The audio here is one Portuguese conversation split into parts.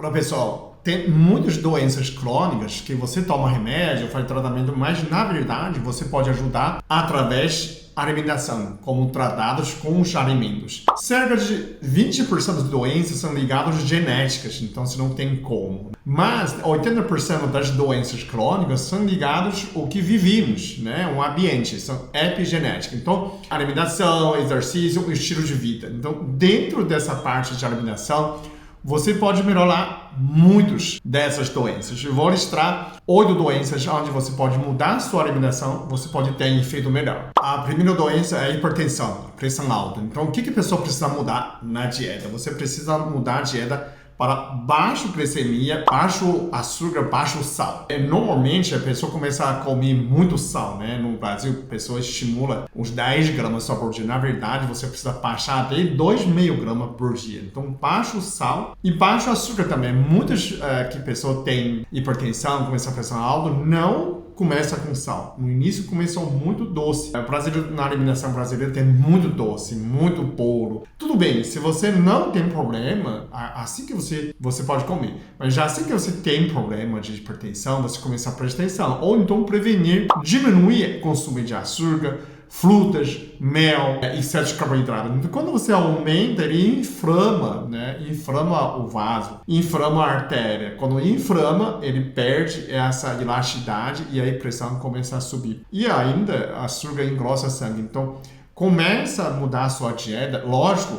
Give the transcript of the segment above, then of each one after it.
Olá, pessoal. Tem muitas doenças crônicas que você toma remédio, faz tratamento, mas na verdade você pode ajudar através da alimentação, como tratados com os alimentos. Cerca de 20% das doenças são ligadas às genéticas, então você não tem como. Mas 80% das doenças crônicas são ligadas ao que vivemos, né? O ambiente, são epigenéticas. Então, alimentação, exercício, estilo de vida. Então, dentro dessa parte de alimentação, você pode melhorar muitas dessas doenças. Eu vou listar 8 doenças onde você pode mudar sua alimentação, você pode ter um efeito melhor. A primeira doença é a hipertensão, pressão alta. Então, o que a pessoa precisa mudar na dieta? Você precisa mudar a dieta para baixo glicemia, baixo açúcar, baixo sal. Normalmente a pessoa começa a comer muito sal, né? No Brasil, a pessoa estimula uns 10 gramas só por dia. Na verdade, você precisa baixar até 2,5 gramas por dia. Então, baixo sal e baixo açúcar também. Muitas que pessoas têm hipertensão, começam a pressão alta, não começa com sal. No início começou muito doce. O brasileiro, na alimentação brasileira tem muito doce, muito bolo. Tudo bem, se você não tem problema, assim que você pode comer. Mas já assim que você tem problema de hipertensão, você começa a prestar atenção. Ou então prevenir, diminuir o consumo de açúcar, frutas, mel, excesso de carboidrato. Então, quando você aumenta, ele inflama, né? Inflama o vaso, inflama a artéria. Quando inflama, ele perde essa elasticidade e aí a pressão começa a subir. E ainda, açúcar engrossa sangue. Então, começa a mudar a sua dieta. Lógico,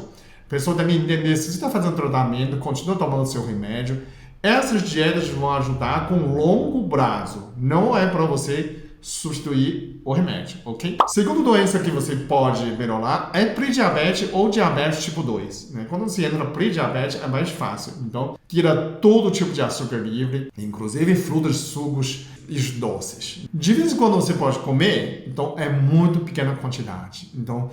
a pessoa deve entender, se você está fazendo tratamento, continua tomando seu remédio. Essas dietas vão ajudar com longo prazo. Não é para você substituir o remédio, ok? Segunda doença que você pode melhorar é pré-diabetes ou diabetes tipo 2. Né? Quando você entra no pré-diabetes é mais fácil. Então, tira todo tipo de açúcar livre, inclusive frutas, sucos e doces. De vez em quando você pode comer, então é muito pequena quantidade. Então,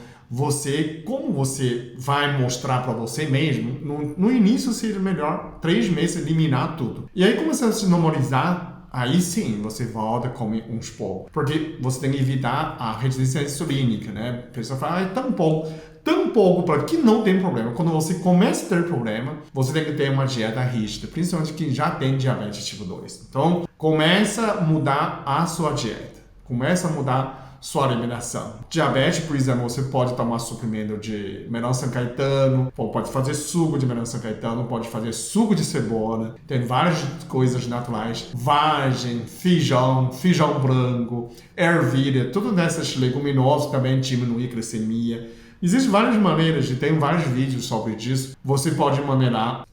como você vai mostrar para você mesmo, no início seria melhor 3 meses eliminar tudo. E aí começar a se normalizar. Aí sim, você volta a comer uns poucos. Porque você tem que evitar a resistência insulínica, né? A pessoa fala, tão pouco para que não tem problema. Quando você começa a ter problema, você tem que ter uma dieta rígida, principalmente quem já tem diabetes tipo 2. Então, começa a mudar a sua dieta. Começa a mudar sua alimentação. Diabetes, por exemplo, você pode tomar suplemento de melão São Caetano, pode fazer suco de melão São Caetano, pode fazer suco de cebola, tem várias coisas naturais, vagem, feijão branco, ervilha, tudo dessas leguminosas também diminui a glicemia. Existem várias maneiras, e tem vários vídeos sobre isso, você pode melhorar.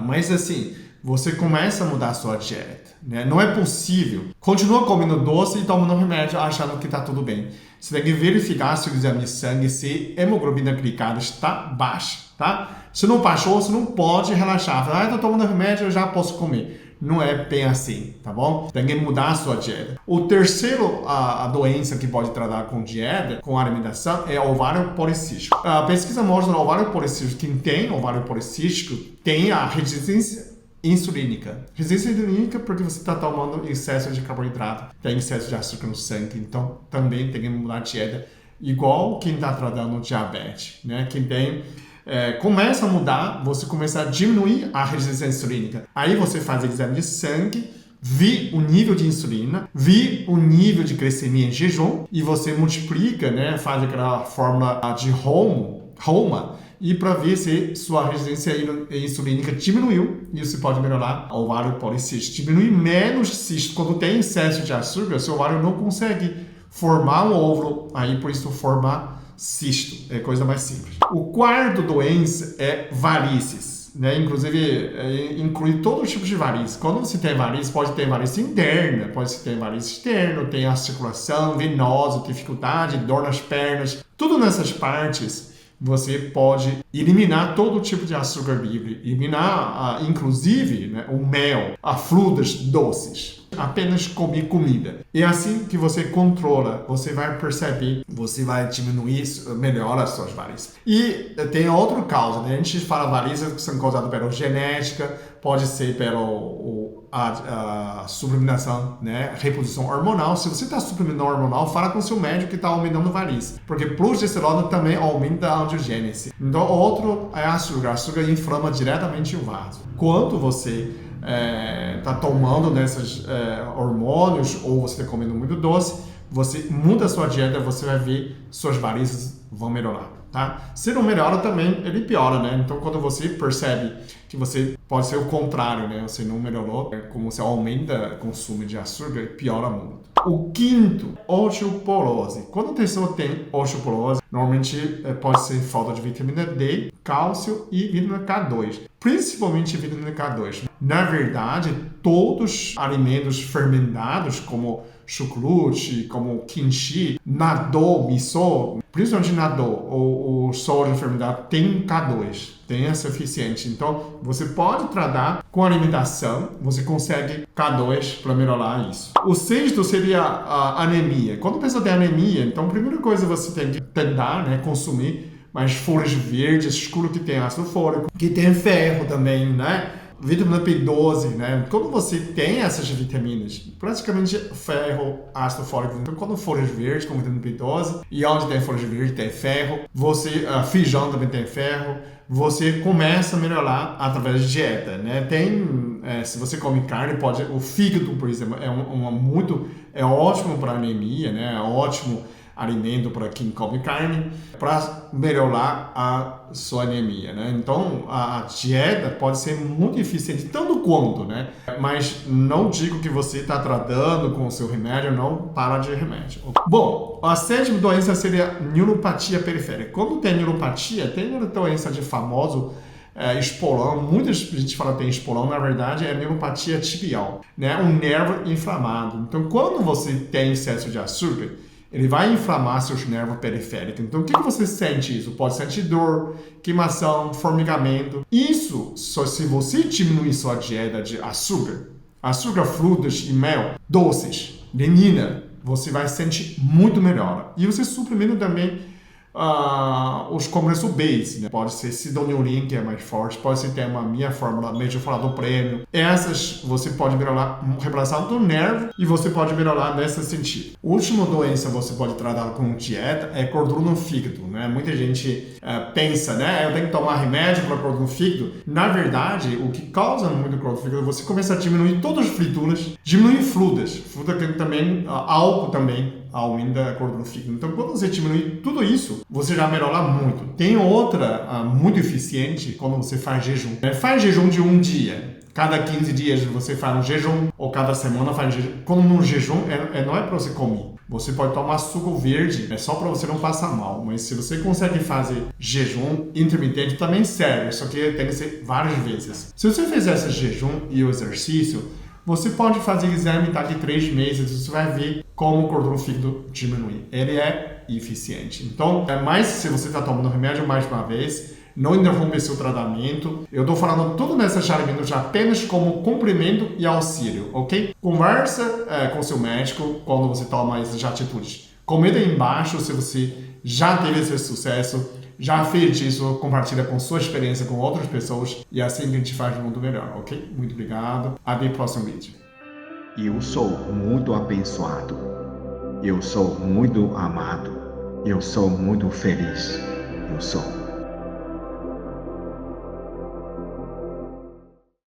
Mas assim, você começa a mudar a sua dieta. Né? Não é possível. Continua comendo doce e tomando remédio achando que está tudo bem. Você tem que verificar se o exame de sangue, se a hemoglobina glicada está baixa. Tá? Se não baixou, você não pode relaxar. Estou tomando remédio, eu já posso comer. Não é bem assim, tá bom? Tem que mudar a sua dieta. O terceiro, a doença que pode tratar com dieta, com alimentação, é ovário policístico. A pesquisa mostra que o ovário policístico, quem tem ovário policístico, tem a resistência insulínica. Resistência insulínica porque você está tomando excesso de carboidrato, tem excesso de açúcar no sangue, então também tem que mudar a dieta, igual quem está tratando diabetes, né? Quem tem começa a mudar, você começa a diminuir a resistência insulínica. Aí você faz exame de sangue, vê o nível de insulina, vê o nível de glicemia em jejum e você multiplica, né? Faz aquela fórmula de Roma e para ver se sua resistência insulínica diminuiu e você pode melhorar o ovário policístico. Diminui menos cisto. Quando tem excesso de açúcar, seu ovário não consegue formar um óvulo, aí por isso formar cisto. É coisa mais simples. O quarto doença é varices. Né? Inclusive, inclui todo tipo de varices. Quando você tem varices, pode ter varice interna, pode ter varice externa, tem a circulação venosa, dificuldade, dor nas pernas. Tudo nessas partes você pode eliminar todo tipo de açúcar livre, eliminar, inclusive, né, o mel, as frutas doces. apenas comer comida. E assim que você controla, você vai perceber, você vai diminuir, melhora as suas varizes. E tem outra causa, né? A gente fala varizes que são causadas pela genética, pode ser pela a suplementação, né? Reposição hormonal. Se você está suprindo hormonal, fala com seu médico que está aumentando varizes, porque progesterona também aumenta a angiogênese. Então, outro é açúcar. Açúcar inflama diretamente o vaso. Quanto você está tomando nesses hormônios ou você está comendo muito doce, você muda a sua dieta, você vai ver suas varizes vão melhorar, tá? Se não melhora também, ele piora, né? Então, quando você percebe que você pode ser o contrário, né? Você não melhorou, como você aumenta o consumo de açúcar, piora muito. O quinto, osteoporose. Quando a pessoa tem osteoporose, normalmente pode ser falta de vitamina D, cálcio e vitamina K2. Principalmente vitamina K2. Na verdade, todos os alimentos fermentados, como chucrute, como kimchi, natto, miso, principalmente natto, o soja fermentado tem K2, tem essa eficiente. Então, você pode tratar com alimentação, você consegue K2 para melhorar isso. O sexto seria a anemia. Quando a pessoa tem anemia, então a primeira coisa você tem que tentar, né, consumir mais folhas verdes, escuro que tem ácido fólico, que tem ferro também, né? Vitamina B12, né? Quando você tem essas vitaminas, praticamente ferro, ácido fólico, então quando folhas verdes com vitamina B12, e onde tem folhas verdes tem ferro, feijão também tem ferro, você começa a melhorar através de dieta, né? Se você come carne, o fígado, por exemplo, é ótimo para anemia, né? É ótimo alimento para quem come carne, para melhorar a sua anemia, né? Então, a dieta pode ser muito eficiente, tanto quanto, né? Mas não digo que você está tratando com o seu remédio, não para de remédio. Bom, a sétima doença seria neuropatia periférica. Quando tem neuropatia, tem uma doença de famoso espolão, muita gente fala que tem espolão, na verdade é neuropatia tibial, né? Um nervo inflamado. Então, quando você tem excesso de açúcar, ele vai inflamar seus nervos periféricos. Então, o que você sente isso? Pode sentir dor, queimação, formigamento. Isso, só se você diminuir sua dieta de açúcar, frutas e mel, doces, lenina, você vai sentir muito melhor. E você suplementa também os complexos base, né? Pode ser sidoneurin, que é mais forte, pode ser ter uma minha fórmula, mesmo falar do prêmio. Essas você pode melhorar a repressão do nervo e você pode melhorar nesse sentido. Última doença você pode tratar com dieta é gordura no fígado, né? Muita gente pensa, né? Eu tenho que tomar remédio para gordura no fígado. Na verdade, o que causa muito gordura no fígado é você começar a diminuir todas as frituras, diminuir frutas que também, álcool também aumenta a gordura no fígado. Então, quando você diminui tudo isso, você já melhora muito. Tem outra muito eficiente quando você faz jejum. Faz jejum de um dia. Cada 15 dias você faz um jejum, ou cada semana faz um jejum. Quando no jejum, não é para você comer. Você pode tomar suco verde, é só para você não passar mal. Mas se você consegue fazer jejum intermitente, também serve. Só que tem que ser várias vezes. Se você fizer esse jejum e o exercício, você pode fazer exame daqui 3 meses, você vai ver como o gordura no fígado diminui. Ele é eficiente. Então, mas se você está tomando remédio mais uma vez, não interrompa seu tratamento. Eu estou falando tudo nesses alimentos apenas como complemento e auxílio, ok? Conversa com seu médico quando você toma essas atitudes. Comenta aí embaixo se você já teve esse sucesso, já fez isso, compartilha com sua experiência com outras pessoas e assim que a gente faz um mundo melhor, ok? Muito obrigado. Até o próximo vídeo. Eu sou muito abençoado. Eu sou muito amado. Eu sou muito feliz. Eu sou.